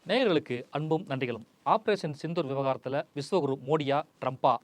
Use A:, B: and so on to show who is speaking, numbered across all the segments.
A: நேயர்களுக்கு அன்பும் நன்றிகளும். ஆபரேஷன் சிந்தூர் விவகாரத்தில் விஸ்வகுரு மோடியா ட்ரம்பா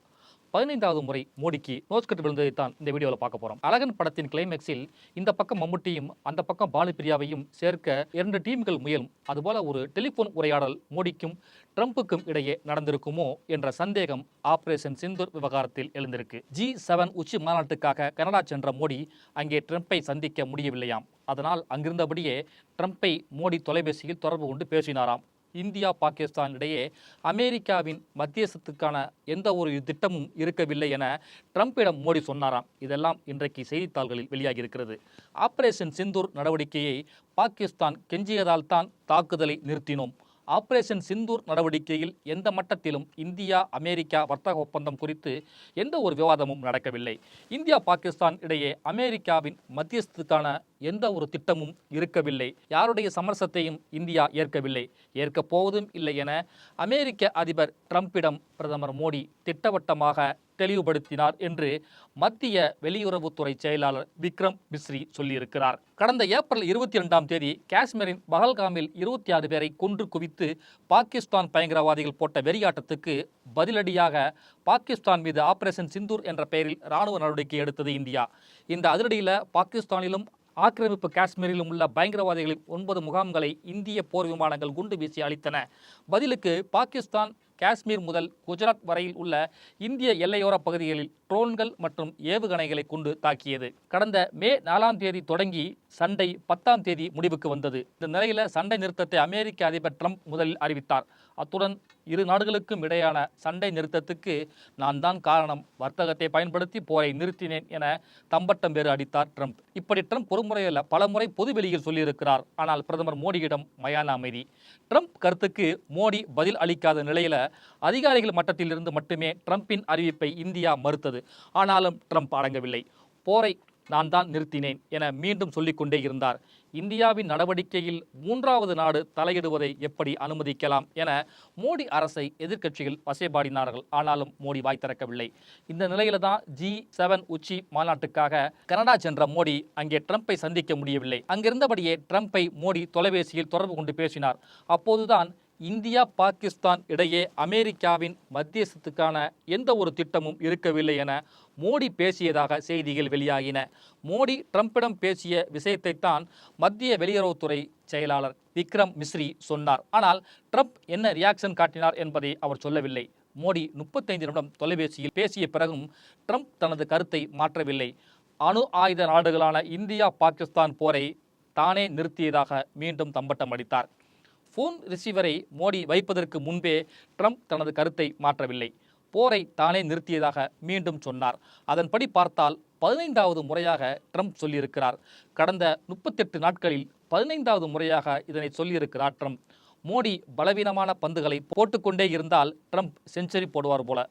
A: 15வது முறை மோடிக்கு நோஸ்கட் விழுந்ததைத்தான் இந்த வீடியோவில் பார்க்க போறோம். அழகன் படத்தின் கிளைமேக்ஸில் இந்த பக்கம் மம்முட்டியும் அந்த பக்கம் பானுபிரியாவையும் சேர்க்க 2 டீம்கள் முயலும். அதுபோல ஒரு டெலிபோன் உரையாடல் மோடிக்கும் ட்ரம்புக்கும் இடையே நடந்திருக்குமோ என்ற சந்தேகம் ஆபரேஷன் சிந்தூர் விவகாரத்தில் எழுந்திருக்கு. G7 உச்சி மாநாட்டுக்காக கனடா சென்ற மோடி அங்கே ட்ரம்பை சந்திக்க முடியவில்லையாம். அதனால் அங்கிருந்தபடியே ட்ரம்பை மோடி தொலைபேசியில் தொடர்பு கொண்டு பேசினாராம். இந்தியா பாகிஸ்தான் இடையே அமெரிக்காவின் மத்தியஸ்தத்துக்கான எந்த ஒரு திட்டமும் இருக்கவில்லை என ட்ரம்பிடம் மோடி சொன்னாராம். இதெல்லாம் இன்றைக்கு செய்தித்தாள்களில் வெளியாகியிருக்கிறது. ஆபரேஷன் சிந்தூர் நடவடிக்கையை பாகிஸ்தான் கெஞ்சியதால் தான் தாக்குதலை நிறுத்தினோம். ஆபரேஷன் சிந்தூர் நடவடிக்கையில் எந்த மட்டத்திலும் இந்தியா அமெரிக்கா வர்த்தக ஒப்பந்தம் குறித்து எந்த ஒரு விவாதமும் நடக்கவில்லை. இந்தியா பாகிஸ்தான் இடையே அமெரிக்காவின் மத்தியஸ்தத்துக்கான எந்த ஒரு திட்டமும் இருக்கவில்லை. யாருடைய சமரசத்தையும் இந்தியா ஏற்கவில்லை, ஏற்கப் போவதும் இல்லை என அமெரிக்க அதிபர் ட்ரம்பிடம் பிரதமர் மோடி திட்டவட்டமாக தெளிவுபடுத்தினார் என்று மத்திய வெளியுறவுத்துறை செயலாளர் விக்ரம் மிஸ்ரி சொல்லியிருக்கிறார். கடந்த ஏப்ரல் 22ஆம் தேதி காஷ்மீரின் பஹல்காமில் 26 பேரை கொன்று குவித்து பாகிஸ்தான் பயங்கரவாதிகள் போட்ட வெறியாட்டத்துக்கு பதிலடியாக பாகிஸ்தான் மீது ஆபரேஷன் சிந்தூர் என்ற பெயரில் இராணுவ நடவடிக்கை எடுத்தது இந்தியா. இந்த அதிரடியில் பாகிஸ்தானிலும் ஆக்கிரமிப்பு காஷ்மீரிலும் உள்ள பயங்கரவாதிகளின் 9 முகாம்களை இந்திய போர் விமானங்கள் குண்டு வீசி அழித்தன. பதிலுக்கு பாகிஸ்தான் காஷ்மீர் முதல் குஜராத் வரையில் உள்ள இந்திய எல்லையோர பகுதிகளில் ட்ரோன்கள் மற்றும் ஏவுகணைகளை கொண்டு தாக்கியது. கடந்த மே 4ஆம் தேதி தொடங்கி சண்டை 10ஆம் தேதி முடிவுக்கு வந்தது. இந்த நிலையில் சண்டை நிறுத்தத்தை அமெரிக்க அதிபர் ட்ரம்ப் முதலில் அறிவித்தார். அத்துடன் இரு நாடுகளுக்கும் இடையான சண்டை நிறுத்தத்துக்கு நான் தான் காரணம், வர்த்தகத்தை பயன்படுத்தி போரை நிறுத்தினேன் என தம்பட்டம் வேறு அடித்தார் ட்ரம்ப். இப்படி ட்ரம்ப் ஒரு முறையில் பல முறை பொதுவெளியில் சொல்லியிருக்கிறார். ஆனால் பிரதமர் மோடியிடம் மயான அமைதி. ட்ரம்ப் கருத்துக்கு மோடி பதில் அளிக்காத நிலையில அதிகாரிகள் மட்டத்திலிருந்து மட்டுமே ட்ரம்பின் அறிவிப்பை இந்தியா மறுத்தது. ஆனாலும் ட்ரம்ப் அடங்கவில்லை. போரை நான் தான் நிறுத்தினேன் என மீண்டும் சொல்லிக்கொண்டே இருந்தார். இந்தியாவின் நடவடிக்கையில் 3வது நாடு தலையிடுவதை எப்படி அனுமதிக்கலாம் என மோடி அரசை எதிர்க்கட்சிகள் வசைபாடினார்கள். ஆனாலும் மோடி வாய் திறக்கவில்லை. இந்த நிலையில தான் G7 உச்சி மாநாட்டுக்காக கனடா சென்ற மோடி அங்கே ட்ரம்பை சந்திக்க முடியவில்லை. அங்கிருந்தபடியே ட்ரம்பை மோடி தொலைபேசியில் தொடர்பு கொண்டு பேசினார். அப்போதுதான் இந்தியா பாகிஸ்தான் இடையே அமெரிக்காவின் மத்தியஸ்தத்துக்கான எந்த ஒரு திட்டமும் இருக்கவில்லை என மோடி பேசியதாக செய்திகள் வெளியாகின. மோடி ட்ரம்பிடம் பேசிய விஷயத்தை தான் மத்திய வெளியுறவுத்துறை செயலாளர் விக்ரம் மிஸ்ரி சொன்னார். ஆனால் ட்ரம்ப் என்ன ரியாக்ஷன் காட்டினார் என்பதை அவர் சொல்லவில்லை. மோடி 35 நிமிடம் தொலைபேசியில் பேசிய பிறகும் ட்ரம்ப் தனது கருத்தை மாற்றவில்லை. அணு ஆயுத நாடுகளான இந்தியா பாகிஸ்தான் போரை தானே நிறுத்தியதாக மீண்டும் தம்பட்டம் அடித்தார். போன் ரிசீவரை மோடி வைப்பதற்கு முன்பே ட்ரம்ப் தனது கருத்தை மாற்றவில்லை. போரை தானே நிறுத்தியதாக மீண்டும் சொன்னார். அதன்படி பார்த்தால் 15வது முறையாக ட்ரம்ப் சொல்லியிருக்கிறார். கடந்த 38 நாட்களில் 15வது முறையாக இதனை சொல்லியிருக்கிறார் ட்ரம்ப். மோடி பலவீனமான பந்துகளை போட்டுக்கொண்டே இருந்தால் ட்ரம்ப் செஞ்சுரி போடுவார் போல.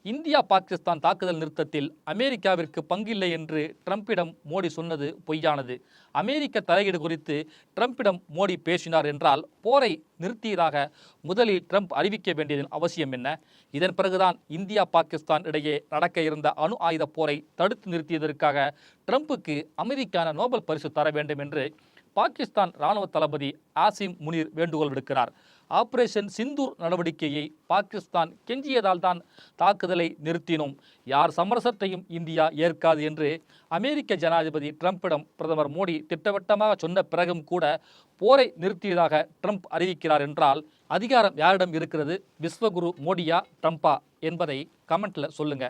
A: இந்தியா பாகிஸ்தான் தாக்குதல் நிறுத்தத்தில் அமெரிக்காவிற்கு பங்கில்லை என்று ட்ரம்பிடம் மோடி சொன்னது பொய்யானது. அமெரிக்க தலையீடு குறித்து ட்ரம்பிடம் மோடி பேசினார் என்றால் போரை நிறுத்தியதாக முதலில் ட்ரம்ப் அறிவிக்க வேண்டியதன் அவசியம் என்ன? இதன் பிறகுதான் இந்தியா பாகிஸ்தான் இடையே நடக்க இருந்த அணு ஆயுத போரை தடுத்து நிறுத்தியதற்காக ட்ரம்புக்கு அமைதிக்கான நோபல் பரிசு தர வேண்டும் என்று பாகிஸ்தான் இராணுவ தளபதி ஆசிம் முனீர் வேண்டுகோள் விடுக்கிறார். ஆபரேஷன் சிந்தூர் நடவடிக்கையை பாகிஸ்தான் கெஞ்சியதால் தான் தாக்குதலை நிறுத்தினோம், யார் சமரசத்தையும் இந்தியா ஏற்காது என்று அமெரிக்க ஜனாதிபதி ட்ரம்பிடம் பிரதமர் மோடி திட்டவட்டமாக சொன்ன பிறகும் கூட போரை நிறுத்தியதாக ட்ரம்ப் அறிவிக்கிறார் என்றால் அதிகாரம் யாரிடம் இருக்கிறது? விஸ்வகுரு மோடியா ட்ரம்பா என்பதை கமெண்ட்ல சொல்லுங்க.